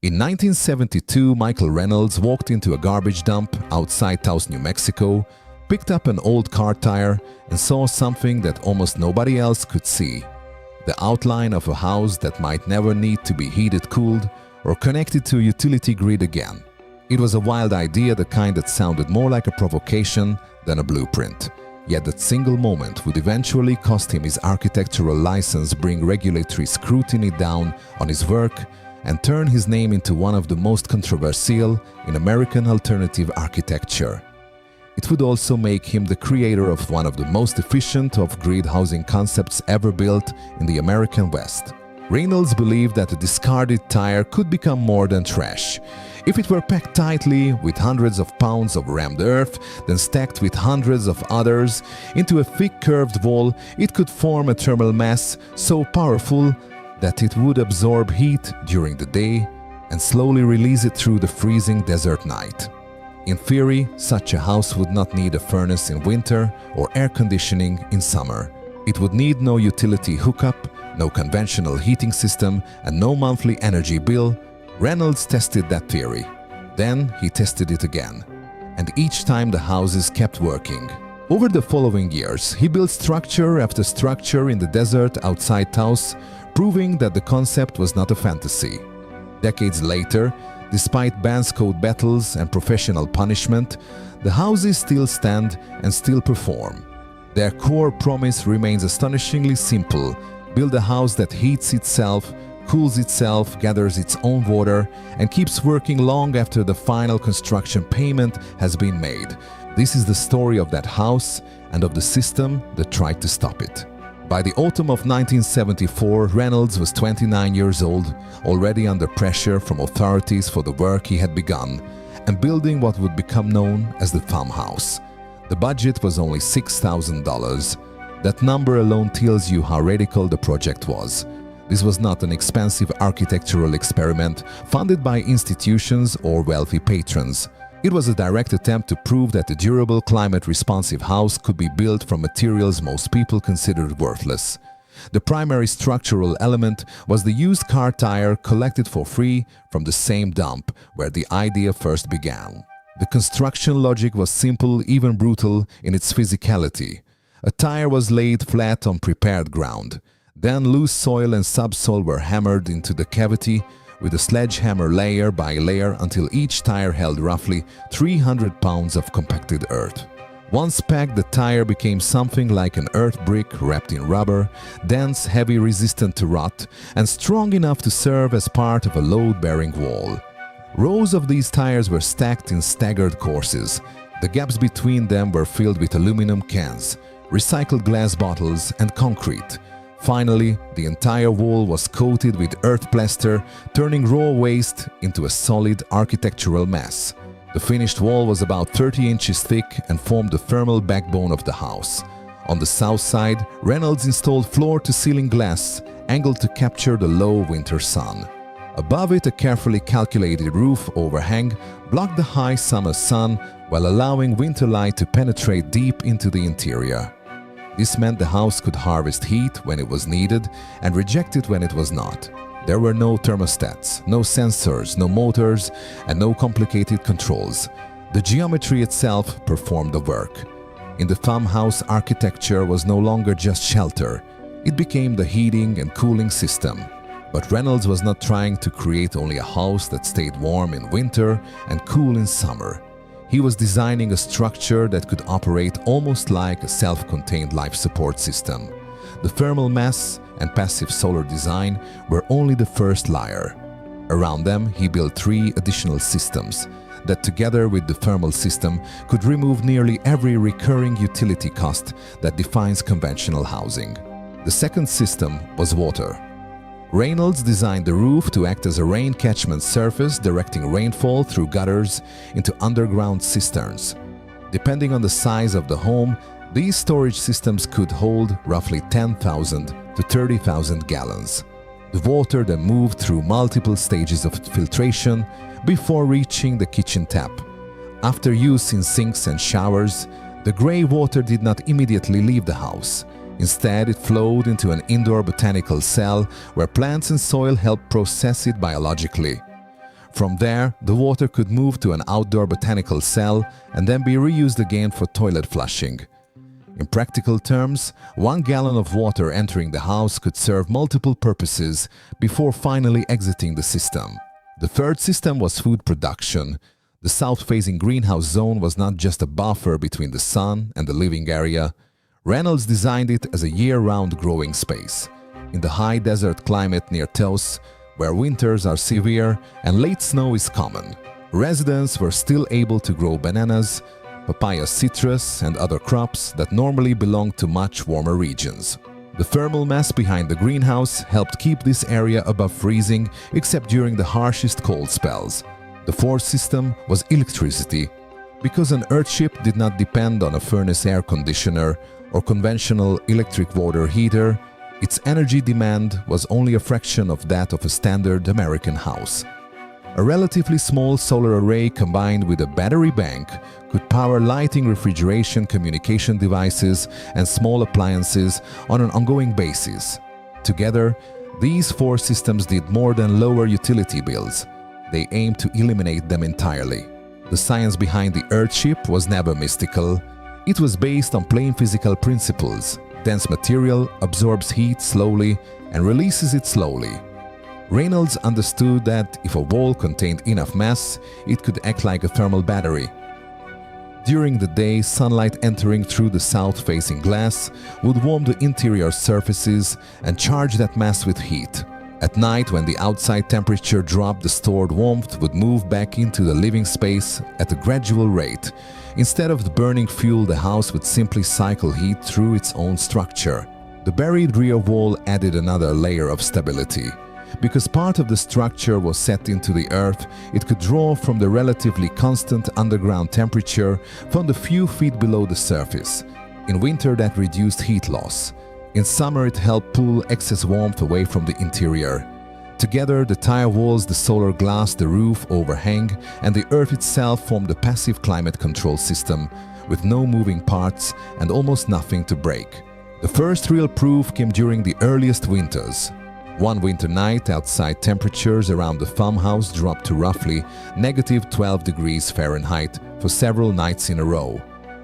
In 1972, Michael Reynolds walked into a garbage dump outside Taos, New Mexico, picked up an old car tire and saw something that almost nobody else could see. The outline of a house that might never need to be heated, cooled, or connected to a utility grid again. It was a wild idea, the kind that sounded more like a provocation than a blueprint. Yet that single moment would eventually cost him his architectural license, bring regulatory scrutiny down on his work, and turn his name into one of the most controversial in American alternative architecture. It would also make him the creator of one of the most efficient off-grid housing concepts ever built in the American West. Reynolds believed that a discarded tire could become more than trash. If it were packed tightly with hundreds of pounds of rammed earth, then stacked with hundreds of others into a thick curved wall, it could form a thermal mass so powerful that it would absorb heat during the day and slowly release it through the freezing desert night. In theory, such a house would not need a furnace in winter or air conditioning in summer. It would need no utility hookup, no conventional heating system, and no monthly energy bill. Reynolds tested that theory. Then he tested it again. And each time the houses kept working. Over the following years, he built structure after structure in the desert outside Taos, proving that the concept was not a fantasy. Decades later, despite Bands code battles and professional punishment, the houses still stand and still perform. Their core promise remains astonishingly simple: build a house that heats itself, cools itself, gathers its own water, and keeps working long after the final construction payment has been made. This is the story of that house and of the system that tried to stop it. By the autumn of 1974, Reynolds was 29 years old, already under pressure from authorities for the work he had begun, and building what would become known as the farmhouse. The budget was only $6,000. That number alone tells you how radical the project was. This was not an expensive architectural experiment funded by institutions or wealthy patrons. It was a direct attempt to prove that a durable, climate-responsive house could be built from materials most people considered worthless. The primary structural element was the used car tire collected for free from the same dump where the idea first began. The construction logic was simple, even brutal in its physicality. A tire was laid flat on prepared ground. Then loose soil and subsoil were hammered into the cavity with a sledgehammer layer by layer until each tire held roughly 300 pounds of compacted earth. Once packed, the tire became something like an earth brick wrapped in rubber, dense, heavy, resistant to rot, and strong enough to serve as part of a load-bearing wall. Rows of these tires were stacked in staggered courses. The gaps between them were filled with aluminum cans, recycled glass bottles, and concrete. Finally, the entire wall was coated with earth plaster, turning raw waste into a solid architectural mass. The finished wall was about 30 inches thick and formed the thermal backbone of the house. On the south side, Reynolds installed floor-to-ceiling glass, angled to capture the low winter sun. Above it, a carefully calculated roof overhang blocked the high summer sun while allowing winter light to penetrate deep into the interior. This meant the house could harvest heat when it was needed and reject it when it was not. There were no thermostats, no sensors, no motors, and no complicated controls. The geometry itself performed the work. In the farmhouse, architecture was no longer just shelter. It became the heating and cooling system. But Reynolds was not trying to create only a house that stayed warm in winter and cool in summer. He was designing a structure that could operate almost like a self-contained life support system. The thermal mass and passive solar design were only the first layer. Around them, he built 3 additional systems that, together with the thermal system, could remove nearly every recurring utility cost that defines conventional housing. The second system was water. Reynolds designed the roof to act as a rain catchment surface, directing rainfall through gutters into underground cisterns. Depending on the size of the home, these storage systems could hold roughly 10,000 to 30,000 gallons. The water then moved through multiple stages of filtration before reaching the kitchen tap. After use in sinks and showers, the gray water did not immediately leave the house. Instead, it flowed into an indoor botanical cell where plants and soil helped process it biologically. From there, the water could move to an outdoor botanical cell and then be reused again for toilet flushing. In practical terms, 1 gallon of water entering the house could serve multiple purposes before finally exiting the system. The third system was food production. The south-facing greenhouse zone was not just a buffer between the sun and the living area. Reynolds designed it as a year-round growing space. In the high desert climate near Taos, where winters are severe and late snow is common, residents were still able to grow bananas, papaya, citrus, and other crops that normally belong to much warmer regions. The thermal mass behind the greenhouse helped keep this area above freezing except during the harshest cold spells. The fourth system was electricity. Because an Earthship did not depend on a furnace air conditioner or conventional electric water heater, its energy demand was only a fraction of that of a standard American house. A relatively small solar array combined with a battery bank could power lighting, refrigeration, communication devices, and small appliances on an ongoing basis. Together, these 4 systems did more than lower utility bills. They aimed to eliminate them entirely. The science behind the Earthship was never mystical. It was based on plain physical principles. Dense material absorbs heat slowly and releases it slowly. Reynolds understood that if a wall contained enough mass, it could act like a thermal battery. During the day, sunlight entering through the south-facing glass would warm the interior surfaces and charge that mass with heat. At night, when the outside temperature dropped, the stored warmth would move back into the living space at a gradual rate. Instead of the burning fuel, the house would simply cycle heat through its own structure. The buried rear wall added another layer of stability. Because part of the structure was set into the earth, it could draw from the relatively constant underground temperature from the few feet below the surface. In winter, that reduced heat loss. In summer, it helped pull excess warmth away from the interior. Together, the tire walls, the solar glass, the roof overhang, and the earth itself formed a passive climate control system with no moving parts and almost nothing to break. The first real proof came during the earliest winters. One winter night, outside temperatures around the farmhouse dropped to roughly -12 degrees Fahrenheit for several nights in a row.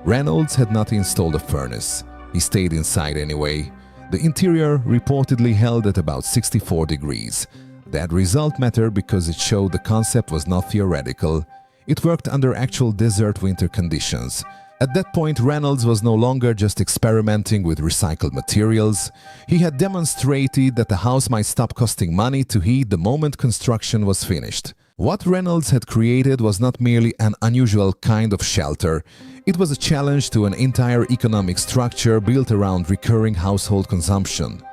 Reynolds had not installed a furnace. He stayed inside anyway. The interior reportedly held at about 64 degrees. That result mattered because it showed the concept was not theoretical. It worked under actual desert winter conditions. At that point, Reynolds was no longer just experimenting with recycled materials. He had demonstrated that the house might stop costing money to heat the moment construction was finished. What Reynolds had created was not merely an unusual kind of shelter. It was a challenge to an entire economic structure built around recurring household consumption.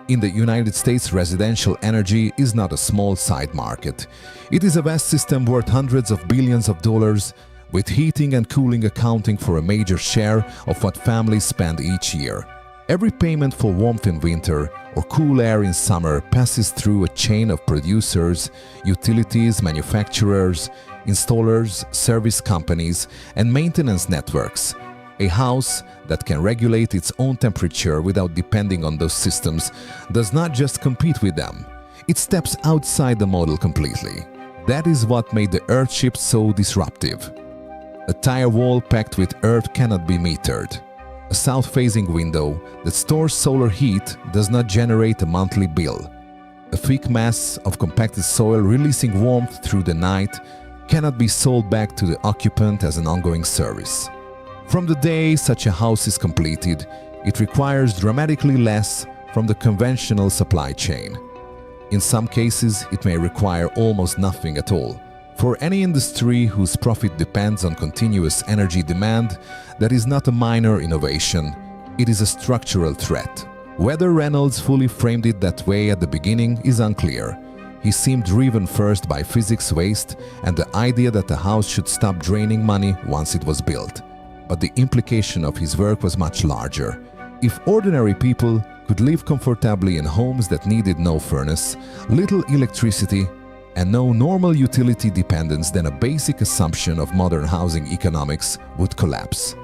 In the United States, residential energy is not a small side market. It is a vast system worth hundreds of billions of dollars, with heating and cooling accounting for a major share of what families spend each year. Every payment for warmth in winter or cool air in summer passes through a chain of producers, utilities, manufacturers, installers, service companies, and maintenance networks. A house that can regulate its own temperature without depending on those systems does not just compete with them. It steps outside the model completely. That is what made the Earthship so disruptive. A tire wall packed with earth cannot be metered. A south-facing window that stores solar heat does not generate a monthly bill. A thick mass of compacted soil releasing warmth through the night cannot be sold back to the occupant as an ongoing service. From the day such a house is completed, it requires dramatically less from the conventional supply chain. In some cases, it may require almost nothing at all. For any industry whose profit depends on continuous energy demand, that is not a minor innovation, it is a structural threat. Whether Reynolds fully framed it that way at the beginning is unclear. He seemed driven first by physics waste and the idea that the house should stop draining money once it was built. But the implication of his work was much larger. If ordinary people could live comfortably in homes that needed no furnace, little electricity, and no normal utility dependence, then a basic assumption of modern housing economics would collapse.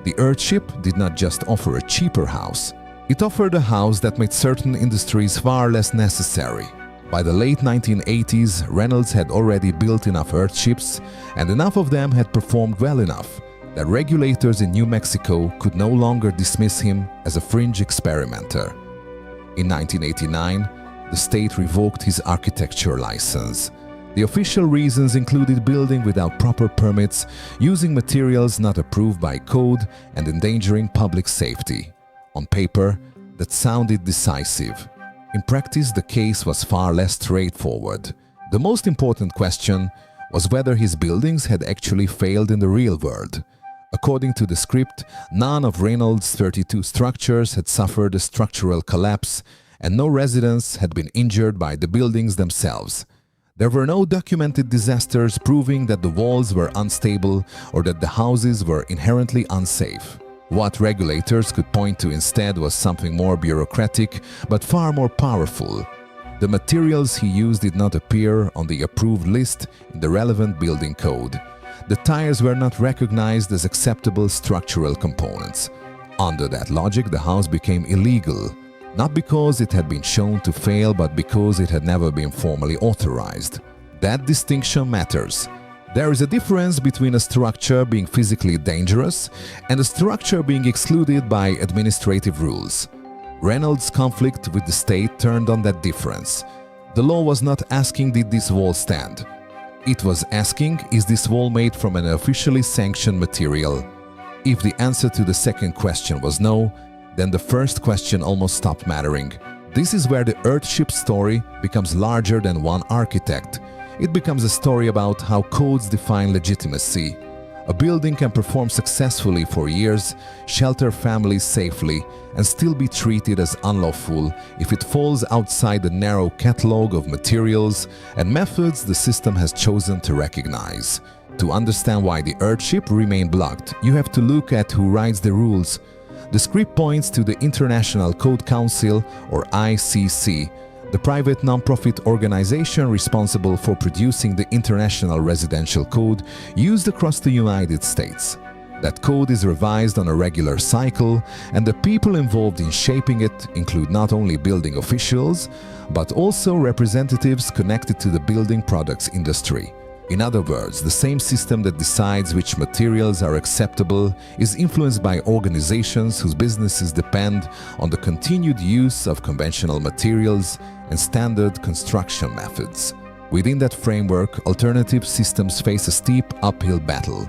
The Earthship did not just offer a cheaper house, it offered a house that made certain industries far less necessary. By the late 1980s, Reynolds had already built enough Earthships, and enough of them had performed well enough that regulators in New Mexico could no longer dismiss him as a fringe experimenter. In 1989, the state revoked his architecture license. The official reasons included building without proper permits, using materials not approved by code, and endangering public safety. On paper, that sounded decisive. In practice, the case was far less straightforward. The most important question was whether his buildings had actually failed in the real world. According to the script, none of Reynolds' 32 structures had suffered a structural collapse, and no residents had been injured by the buildings themselves. There were no documented disasters proving that the walls were unstable or that the houses were inherently unsafe. What regulators could point to instead was something more bureaucratic but far more powerful. The materials he used did not appear on the approved list in the relevant building code. The tires were not recognized as acceptable structural components. Under that logic, the house became illegal, not because it had been shown to fail, but because it had never been formally authorized. That distinction matters. There is a difference between a structure being physically dangerous and a structure being excluded by administrative rules. Reynolds' conflict with the state turned on that difference. The law was not asking, did this wall stand? It was asking, is this wall made from an officially sanctioned material? If the answer to the second question was no, then the first question almost stopped mattering. This is where the Earthship story becomes larger than one architect. It becomes a story about how codes define legitimacy. A building can perform successfully for years, shelter families safely, and still be treated as unlawful if it falls outside the narrow catalog of materials and methods the system has chosen to recognize. To understand why the Earthship remained blocked, you have to look at who writes the rules. The script points to the International Code Council, or ICC, the private non-profit organization responsible for producing the International Residential Code used across the United States. That code is revised on a regular cycle, and the people involved in shaping it include not only building officials, but also representatives connected to the building products industry. In other words, the same system that decides which materials are acceptable is influenced by organizations whose businesses depend on the continued use of conventional materials and standard construction methods. Within that framework, alternative systems face a steep uphill battle.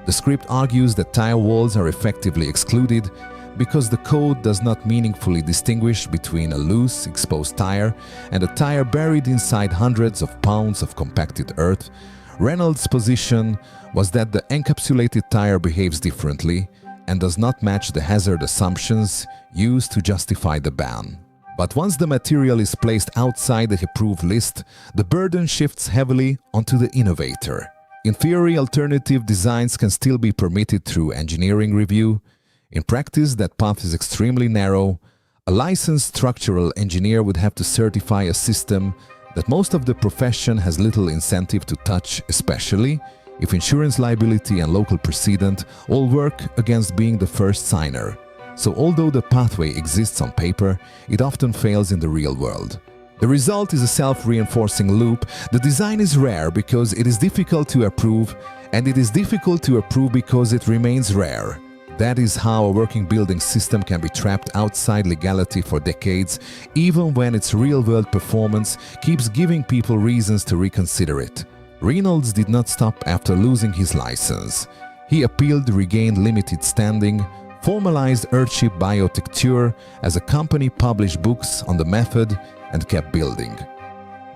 The script argues that tire walls are effectively excluded because the code does not meaningfully distinguish between a loose, exposed tire and a tire buried inside hundreds of pounds of compacted earth. Reynolds' position was that the encapsulated tire behaves differently and does not match the hazard assumptions used to justify the ban. But once the material is placed outside the approved list, the burden shifts heavily onto the innovator. In theory, alternative designs can still be permitted through engineering review. In practice, that path is extremely narrow. A licensed structural engineer would have to certify a system that most of the profession has little incentive to touch, especially if insurance liability and local precedent all work against being the first signer. So although the pathway exists on paper, it often fails in the real world. The result is a self-reinforcing loop. The design is rare because it is difficult to approve, and it is difficult to approve because it remains rare. That is how a working building system can be trapped outside legality for decades, even when its real-world performance keeps giving people reasons to reconsider it. Reynolds did not stop after losing his license. He appealed, regained limited standing, formalized Earthship Biotecture as a company, published books on the method, and kept building.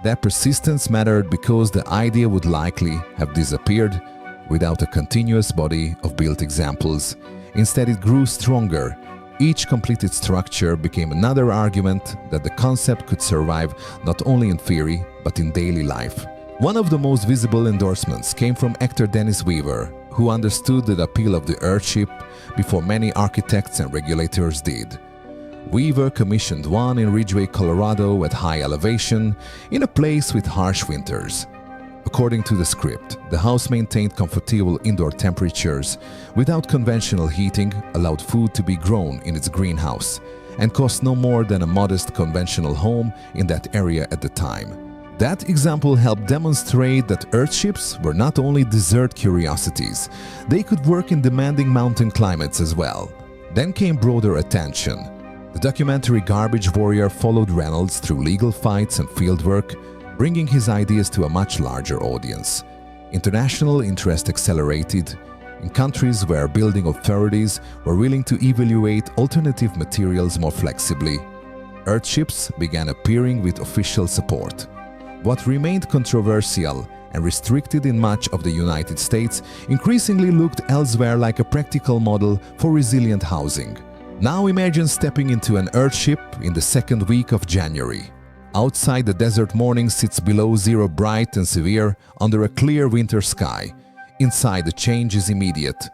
That persistence mattered because the idea would likely have disappeared without a continuous body of built examples. Instead, it grew stronger. Each completed structure became another argument that the concept could survive not only in theory, but in daily life. One of the most visible endorsements came from actor Dennis Weaver, who understood the appeal of the Earthship before many architects and regulators did. Weaver commissioned one in Ridgway, Colorado at high elevation, in a place with harsh winters. According to the script, the house maintained comfortable indoor temperatures without conventional heating, allowed food to be grown in its greenhouse, and cost no more than a modest conventional home in that area at the time. That example helped demonstrate that Earthships were not only desert curiosities, they could work in demanding mountain climates as well. Then came broader attention. The documentary Garbage Warrior followed Reynolds through legal fights and fieldwork, bringing his ideas to a much larger audience. International interest accelerated in countries where building authorities were willing to evaluate alternative materials more flexibly. Earthships began appearing with official support. What remained controversial and restricted in much of the United States increasingly looked elsewhere like a practical model for resilient housing. Now imagine stepping into an Earthship in the second week of January. Outside, the desert morning sits below zero, bright and severe, under a clear winter sky. Inside, the change is immediate.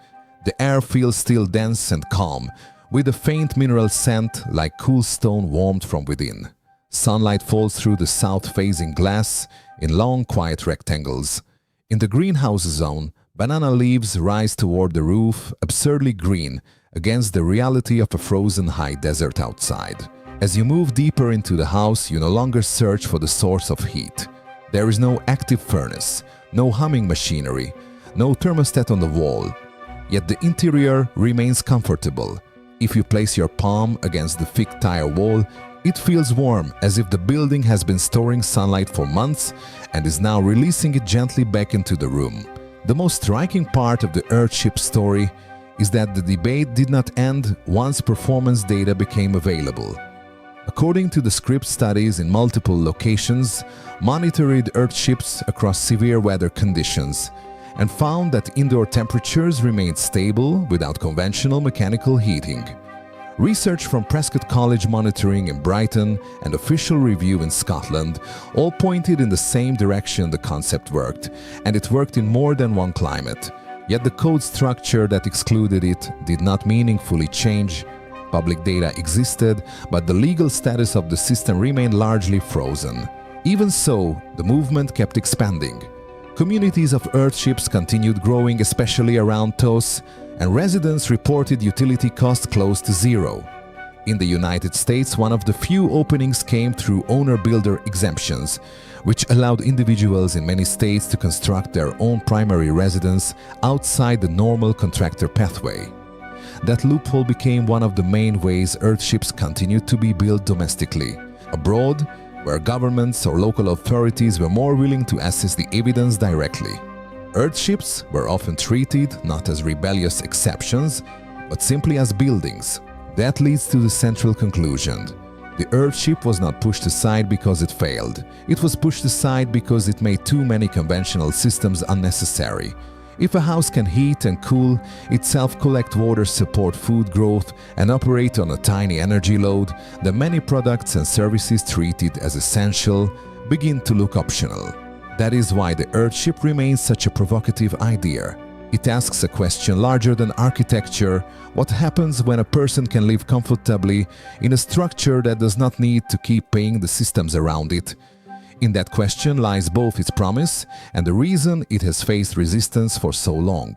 The air feels still dense and calm, with a faint mineral scent like cool stone warmed from within. Sunlight falls through the south-facing glass in long, quiet rectangles. In the greenhouse zone, banana leaves rise toward the roof, absurdly green, against the reality of a frozen high desert outside. As you move deeper into the house, you no longer search for the source of heat. There is no active furnace, no humming machinery, no thermostat on the wall. Yet the interior remains comfortable. If you place your palm against the thick tile wall, it feels warm, as if the building has been storing sunlight for months and is now releasing it gently back into the room. The most striking part of the Earthship story is that the debate did not end once performance data became available. According to the Scripps studies in multiple locations, monitored Earthships across severe weather conditions, and found that indoor temperatures remained stable without conventional mechanical heating. Research from Prescott College Monitoring in Brighton and Official Review in Scotland all pointed in the same direction. The concept worked, and it worked in more than one climate. Yet the code structure that excluded it did not meaningfully change. Public data existed, but the legal status of the system remained largely frozen. Even so, the movement kept expanding. Communities of Earthships continued growing, especially around TOS, and residents reported utility costs close to zero. In the United States, one of the few openings came through owner-builder exemptions, which allowed individuals in many states to construct their own primary residence outside the normal contractor pathway. That loophole became one of the main ways Earthships continued to be built domestically. Abroad, where governments or local authorities were more willing to assess the evidence directly. Earthships were often treated not as rebellious exceptions, but simply as buildings. That leads to the central conclusion. The Earthship was not pushed aside because it failed. It was pushed aside because it made too many conventional systems unnecessary. If a house can heat and cool, itself collect water, support food growth, and operate on a tiny energy load, then many products and services treated as essential begin to look optional. That is why the Earthship remains such a provocative idea. It asks a question larger than architecture: what happens when a person can live comfortably in a structure that does not need to keep paying the systems around it? In that question lies both its promise and the reason it has faced resistance for so long.